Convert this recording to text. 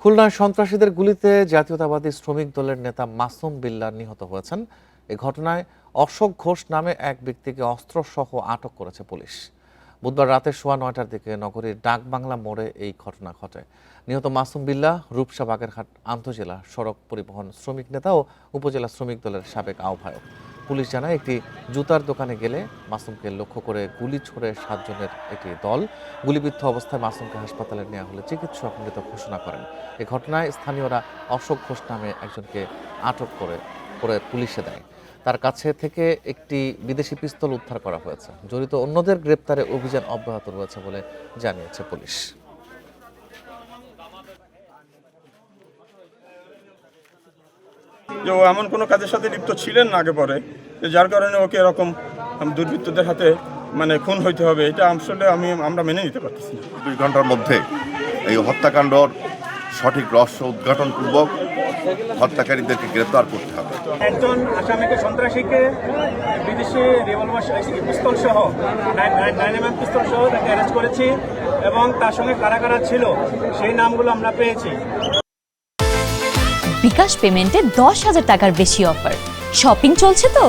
খুলনায় সন্ত্রাসীদের গুলিতে জাতীয়তাবাদী শ্রমিক দলের নেতা মাসুম বিল্লাহ নিহত হয়েছেন। এই ঘটনায় অশোক ঘোষ নামে এক ব্যক্তিকে অস্ত্রসহ আটক করেছে পুলিশ। বুধবার রাতে 9:15টার দিকে নগরীর ডাকবাংলা মোড়ে এই ঘটনা ঘটে। নিহত মাসুম বিল্লাহ রূপসা বাগেরহাট আন্তজেলা সড়ক পরিবহন শ্রমিক নেতা ও উপজেলা শ্রমিক দলের সাবেক আহ্বায়ক। পুলিশ জানায় একটি জুতার দোকানে গেলে মাসুমকে লক্ষ্য করে গুলি ছোড়ে 7 জনের একটি দল। গুলিবিদ্ধ অবস্থায় মাসুমকে হাসপাতালে নেওয়া হলে চিকিৎসক মৃত ঘোষণা করেন। এই ঘটনায় স্থানীয়রা অশোক ঘোষ নামে একজনকে আটক করে পুলিশে দেয়। তার কাছে থেকে একটি বিদেশি পিস্তল উদ্ধার করা হয়েছে। জড়িত অন্যদের গ্রেপ্তারে অভিযান অব্যাহত রয়েছে বলে জানিয়েছে পুলিশ। যে ও এমন কোনো কাজের সাথে লিপ্ত ছিলেন না আগে পরে, যার কারণে ওকে এরকম দুর্বৃত্তদের হাতে খুন হইতে হবে, এটা আসলে আমরা মেনে নিতে পারতেছি না। ২ ঘন্টার মধ্যে এই হত্যাকাণ্ডর সঠিক রহস্য উদ্ঘাটনপূর্বক হত্যাকারীদেরকে গ্রেপ্তার করতে হবে। একজন আসামিকে সন্ত্রাসীকে বিদেশি রিভলভার পিস্তল সহ 9mm পিস্তল সহ তাকে অ্যারেস্ট করেছি এবং তার সঙ্গে কারা কারা ছিল সেই নামগুলো আমরা পেয়েছি। বিকাশ পেমেন্টে 10,000 টাকার বেশি অফার। শপিং চলছে তো।